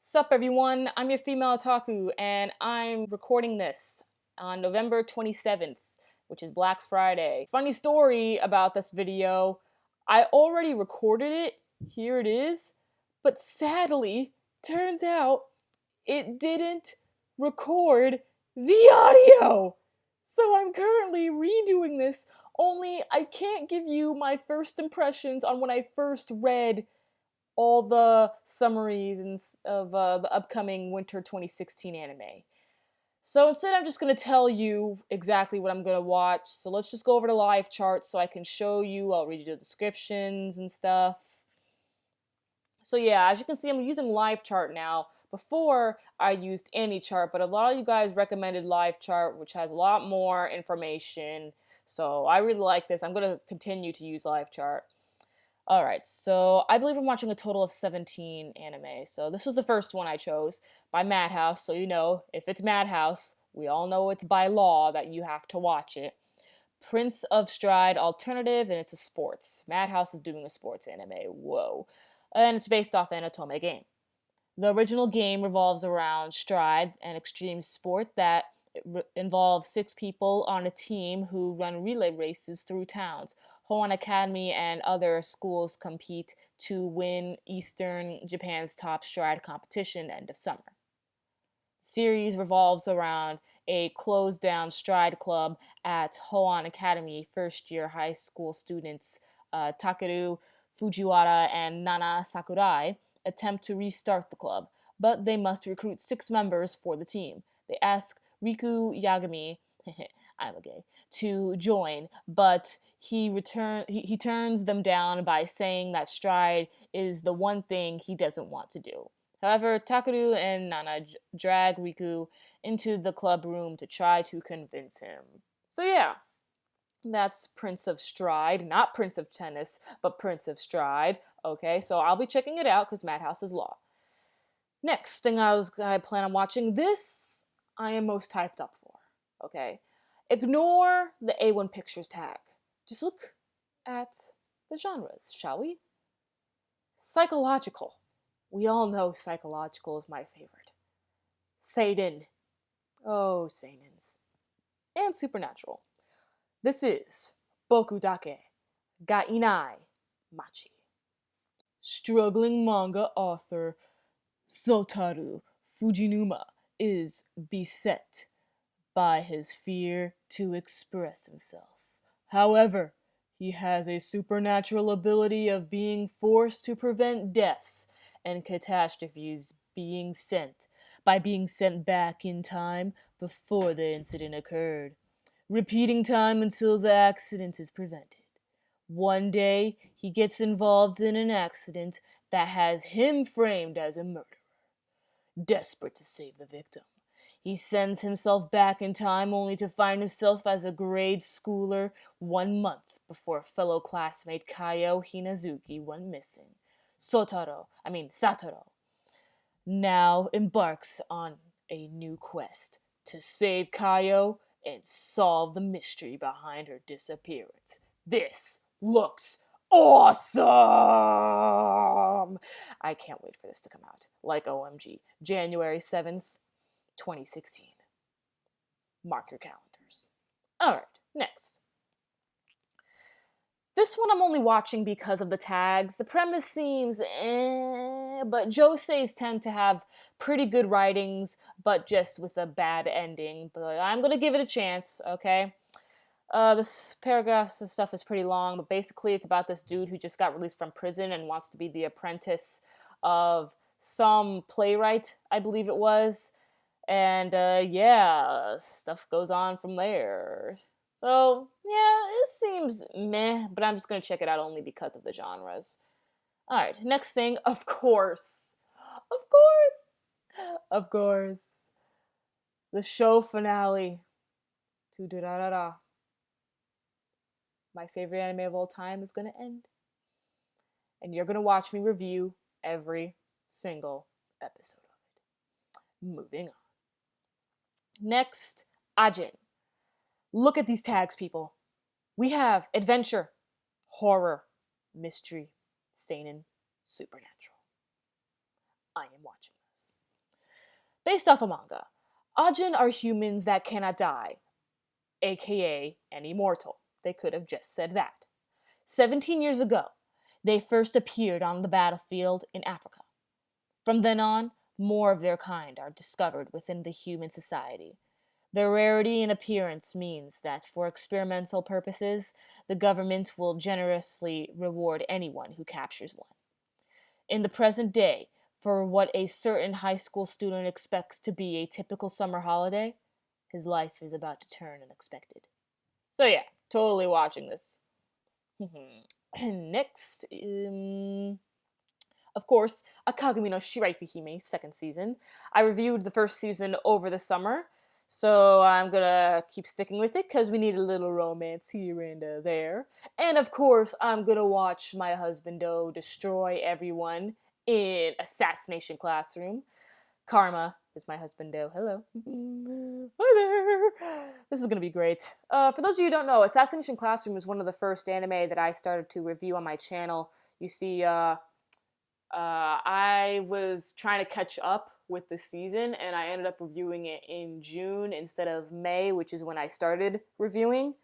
Sup everyone, I'm your female otaku, and I'm recording this on November 27th, which is Black Friday. Funny story about this video, I already recorded it, here it is, but sadly, turns out it didn't record the audio! So I'm currently redoing this, only I can't give you my first impressions on when I first read all the summaries of the upcoming winter 2016 anime. So instead, I'm just going to tell you exactly what I'm going to watch. So let's just go over the live chart so I can show you. I'll read you the descriptions and stuff. So yeah, as you can see, I'm using live chart now. Before, I used AniChart, but a lot of you guys recommended live chart, which has a lot more information. So I really like this. I'm going to continue to use live chart. Alright, so I believe I'm watching a total of 17 anime. So this was the first one I chose by Madhouse. So you know, if it's Madhouse, we all know it's by law that you have to watch it. Prince of Stride Alternative, and it's a sports. Madhouse is doing a sports anime. Whoa. And it's based off an Otome game. The original game revolves around Stride, an extreme sport that involves 6 people on a team who run relay races through towns. Hoenn Academy and other schools compete to win Eastern Japan's top Stride competition end of summer. The series revolves around a closed-down Stride club at Hoenn Academy. First-year high school students Takeru Fujiwara and Nana Sakurai attempt to restart the club, but they must recruit 6 members for the team. They ask Riku Yagami, I'm a gay, to join, but he turns them down by saying that Stride is the one thing he doesn't want to do. However, Takeru and Nana drag Riku into the club room to try to convince him. So yeah, that's Prince of Stride, not Prince of Tennis, but Prince of Stride. Okay, so I'll be checking it out because Madhouse is law. Next thing I plan on watching, this I am most hyped up for. Okay, ignore the A1 Pictures tag. Just look at the genres, shall we? Psychological. We all know psychological is my favorite. Seinen. Oh, seinens. And supernatural. This is Boku Dake ga Inai Machi. Struggling manga author Sotaru Fujinuma is beset by his fear to express himself. However, he has a supernatural ability of being forced to prevent deaths and catastrophes being sent back in time before the incident occurred, repeating time until the accident is prevented. One day, he gets involved in an accident that has him framed as a murderer. Desperate to save the victim, he sends himself back in time only to find himself as a grade schooler 1 month before fellow classmate Kaio Hinazuki went missing. Satoru, now embarks on a new quest to save Kaio and solve the mystery behind her disappearance. This looks awesome! I can't wait for this to come out. Like OMG. January 7th, 2016. Mark your calendars. Alright, next. This one I'm only watching because of the tags. The premise seems but joseis tend to have pretty good writings, but just with a bad ending. But I'm gonna give it a chance, okay? This paragraphs and stuff is pretty long, but basically it's about this dude who just got released from prison and wants to be the apprentice of some playwright, I believe it was. And yeah, stuff goes on from there. So yeah, it seems meh, but I'm just gonna check it out only because of the genres. Alright, next thing, of course. Of course. Of course. The show finale to Durarara. My favorite anime of all time is gonna end. And you're gonna watch me review every single episode of it. Moving on. Next, Ajin. Look at these tags, people. We have adventure, horror, mystery, seinen, supernatural. I am watching this. Based off a manga, Ajin are humans that cannot die, aka an immortal. They could have just said that. 17 years ago, they first appeared on the battlefield in Africa. From then on, more of their kind are discovered within the human society. Their rarity in appearance means that for experimental purposes, the government will generously reward anyone who captures one. In the present day, for what a certain high school student expects to be a typical summer holiday, his life is about to turn unexpected. So yeah, totally watching this. Next, of course, Akagami no Shiraikuhime, second season. I reviewed the first season over the summer, so I'm gonna keep sticking with it because we need a little romance here and there. And of course, I'm gonna watch my husbando destroy everyone in Assassination Classroom. Karma is my husbando. Hello. Hi there. This is gonna be great. For those of you who don't know, Assassination Classroom is one of the first anime that I started to review on my channel. You see, I was trying to catch up with the season, and I ended up reviewing it in June instead of May, which is when I started reviewing.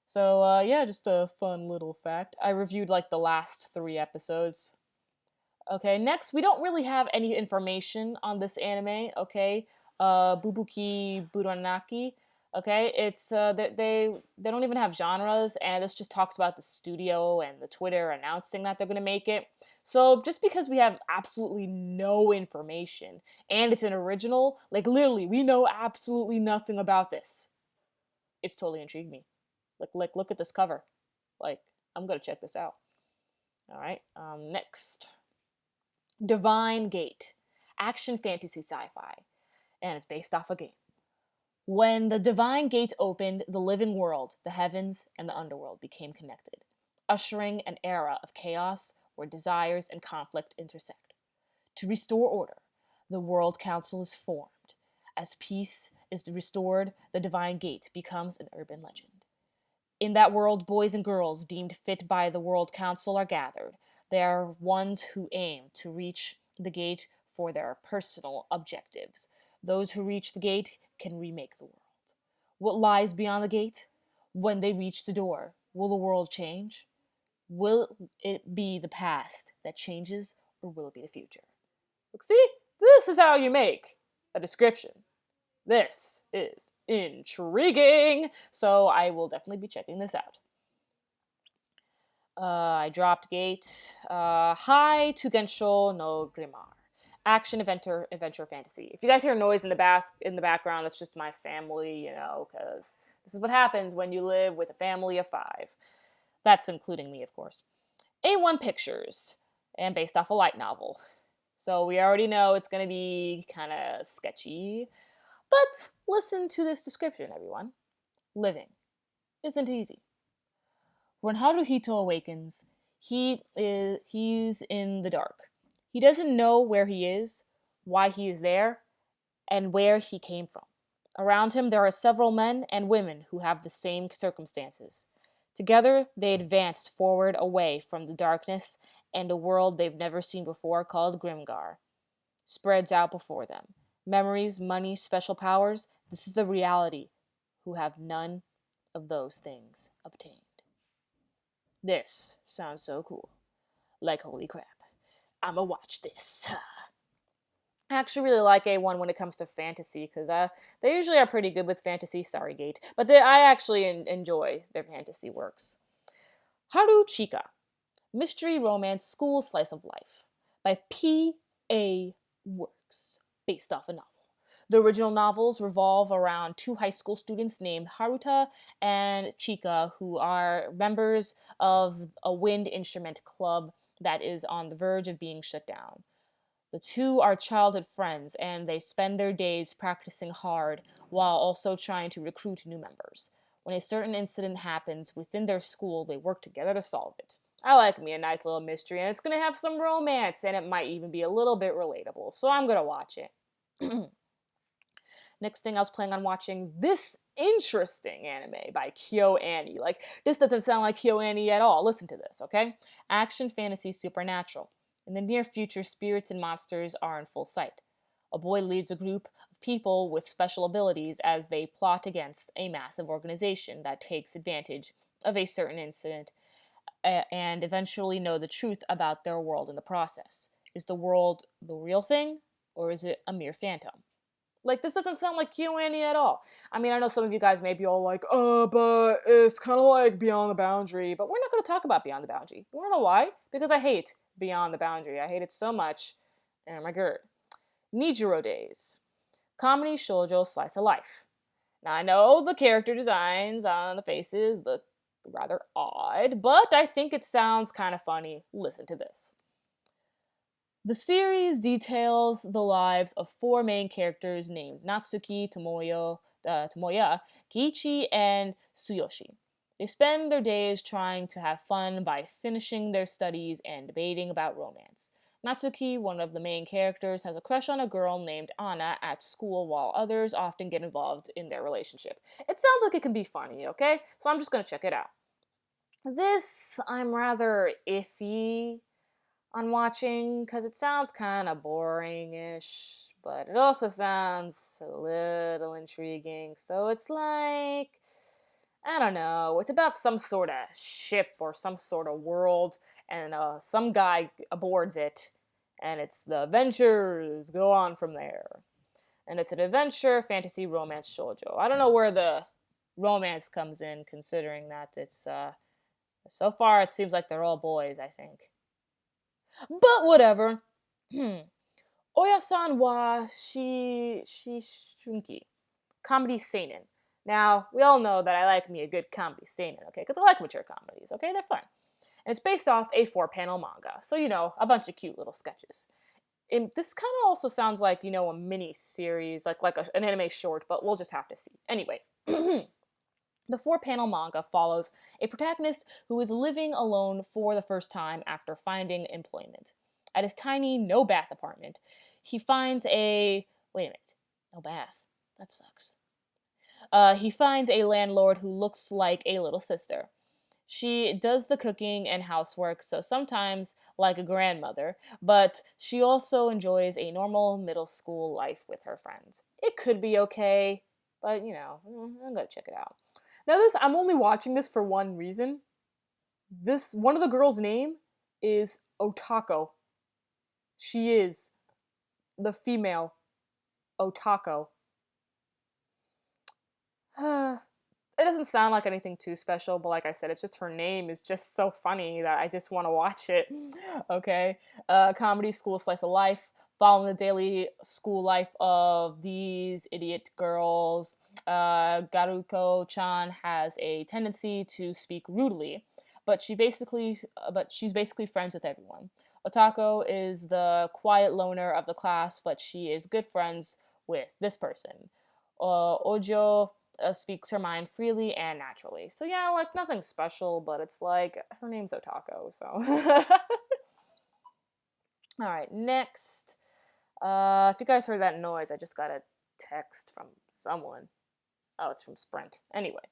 So, yeah, just a fun little fact. I reviewed, like, the last 3 episodes. Okay, next, we don't really have any information on this anime, okay? Bubuki Buranaki, okay? It's, they don't even have genres, and this just talks about the studio and the Twitter announcing that they're gonna make it. So just because we have absolutely no information, and it's an original, like, literally, we know absolutely nothing about this. It's totally intrigued me. Like, look at this cover. Like, I'm gonna check this out. Alright, next. Divine Gate, action fantasy sci-fi, and it's based off a game. When the Divine Gate opened, the living world, the heavens, and the underworld became connected, ushering an era of chaos where desires and conflict intersect. To restore order, the World Council is formed. As peace is restored, the Divine Gate becomes an urban legend. In that world, boys and girls deemed fit by the World Council are gathered. They are ones who aim to reach the gate for their personal objectives. Those who reach the gate can remake the world. What lies beyond the gate? When they reach the door, will the world change? Will it be the past that changes, or will it be the future? Look, see? This is how you make a description. This is intriguing, so I will definitely be checking this out. I dropped Gate. Hi to Gensho no Grimar. Action adventure fantasy. If you guys hear noise in the background, that's just my family, you know, because this is what happens when you live with a family of 5. That's including me, of course. A1 Pictures, and based off a light novel. So we already know it's going to be kind of sketchy. But listen to this description, everyone. Living isn't easy. When Haruhito awakens, he's in the dark. He doesn't know where he is, why he is there, and where he came from. Around him there are several men and women who have the same circumstances. Together they advanced forward away from the darkness and a world they've never seen before called Grimgar spreads out before them. Memories, money, special powers, this is the reality who have none of those things obtained. This sounds so cool. Like, holy crap. I'ma watch this. I actually really like A1 when it comes to fantasy, because they usually are pretty good with fantasy. Sorry, Gate. But I actually enjoy their fantasy works. Haru Chika, Mystery Romance School Slice of Life, by P.A. Works, based off a novel. The original novels revolve around 2 high school students named Haruta and Chika, who are members of a wind instrument club that is on the verge of being shut down. The 2 are childhood friends, and they spend their days practicing hard while also trying to recruit new members. When a certain incident happens within their school, they work together to solve it. I like me a nice little mystery, and it's going to have some romance, and it might even be a little bit relatable, so I'm going to watch it. Next thing I was planning on watching this interesting anime by KyoAni. Like, this doesn't sound like KyoAni at all. Listen to this, okay? Action fantasy supernatural. In the near future, spirits and monsters are in full sight. A boy leads a group of people with special abilities as they plot against a massive organization that takes advantage of a certain incident and eventually know the truth about their world in the process. Is the world the real thing, or is it a mere phantom? Like, this doesn't sound like KyoAni at all. I mean, I know some of you guys may be all like, but it's kind of like Beyond the Boundary, but we're not going to talk about Beyond the Boundary. You want to know why? Because I hate Beyond the Boundary. I hate it so much. Oh my god. Nijiro Days. Comedy shoujo slice of life. Now, I know the character designs on the faces look rather odd, but I think it sounds kind of funny. Listen to this. The series details the lives of four main characters named Natsuki, Tomoya, Kiichi, and Tsuyoshi. They spend their days trying to have fun by finishing their studies and debating about romance. Natsuki, one of the main characters, has a crush on a girl named Anna at school, while others often get involved in their relationship. It sounds like it can be funny, okay? So I'm just gonna check it out. This, I'm rather iffy on watching because it sounds kind of boring-ish, but it also sounds a little intriguing. So it's like, I don't know, it's about some sort of ship or some sort of world, and some guy aboards it, and it's the adventures go on from there. And it's an adventure, fantasy, romance shoujo. I don't know where the romance comes in, considering that it's, so far it seems like they're all boys, I think. But whatever. Oyasan wa shunki. Comedy seinen. Now, we all know that I like me a good comedy seinen, okay? Because I like mature comedies, okay? They're fun. And it's based off a 4-panel manga. So, a bunch of cute little sketches. And this kind of also sounds like, a mini series, like an anime short, but we'll just have to see. Anyway. The 4-panel manga follows a protagonist who is living alone for the first time after finding employment. At his tiny no-bath apartment, he finds a... Wait a minute. No bath. That sucks. He finds a landlord who looks like a little sister. She does the cooking and housework, so sometimes like a grandmother, but she also enjoys a normal middle school life with her friends. It could be okay, but, I'm gonna check it out. Now I'm only watching this for one reason. One of the girls' name is Otako. She is the female Otako. It doesn't sound like anything too special, but like I said, it's just her name is just so funny that I just want to watch it. Okay? Comedy, school, slice of life. Following the daily school life of these idiot girls, Garuko-chan has a tendency to speak rudely, but she's basically friends with everyone. Otako is the quiet loner of the class, but she is good friends with this person. Ojo speaks her mind freely and naturally. So yeah, like nothing special, but it's like her name's Otako, so. Alright, next. If you guys heard that noise, I just got a text from someone. Oh, it's from Sprint. Anyway.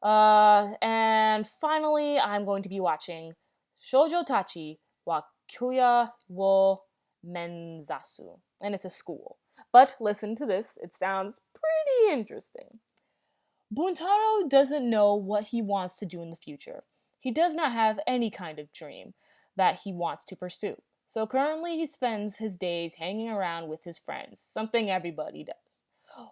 And finally, I'm going to be watching Shoujo Tachi wa Kyoya wo Menzasu. And it's a school. But listen to this, it sounds pretty interesting. Buntaro doesn't know what he wants to do in the future. He does not have any kind of dream that he wants to pursue. So currently he spends his days hanging around with his friends, something everybody does.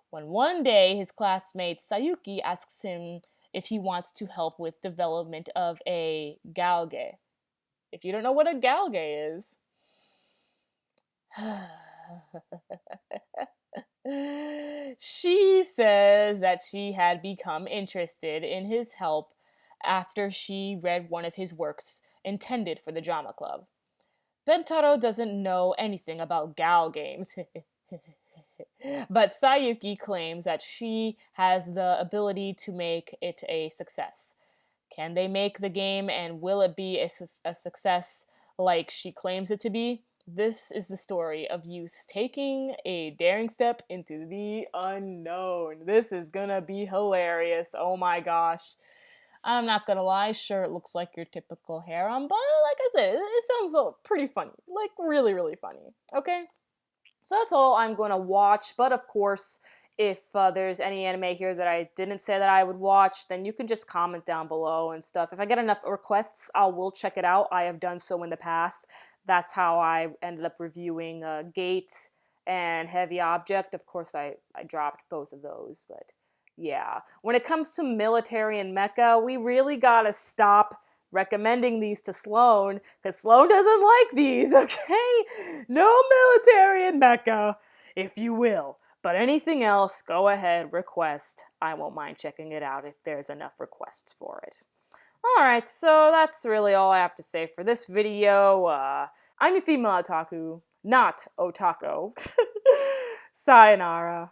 When one day his classmate Sayuki asks him if he wants to help with development of a galge. If you don't know what a galge is, she says that she had become interested in his help after she read one of his works intended for the drama club. Bentaro doesn't know anything about gal games, but Sayuki claims that she has the ability to make it a success. Can they make the game, and will it be a success like she claims it to be? This is the story of youths taking a daring step into the unknown. This is gonna be hilarious. Oh my gosh. I'm not gonna lie, sure, it looks like your typical harem, but like I said, it sounds pretty funny. Like, really, really funny. Okay? So that's all I'm going to watch. But of course, if there's any anime here that I didn't say that I would watch, then you can just comment down below and stuff. If I get enough requests, I will check it out. I have done so in the past. That's how I ended up reviewing Gate and Heavy Object. Of course, I dropped both of those, but yeah. When it comes to military and mecha, we really gotta stop recommending these to Sloan, because Sloan doesn't like these, okay? No military and mecha, if you will. But anything else, go ahead, request. I won't mind checking it out if there's enough requests for it. Alright, so that's really all I have to say for this video. I'm your female otaku, not otako. Sayonara.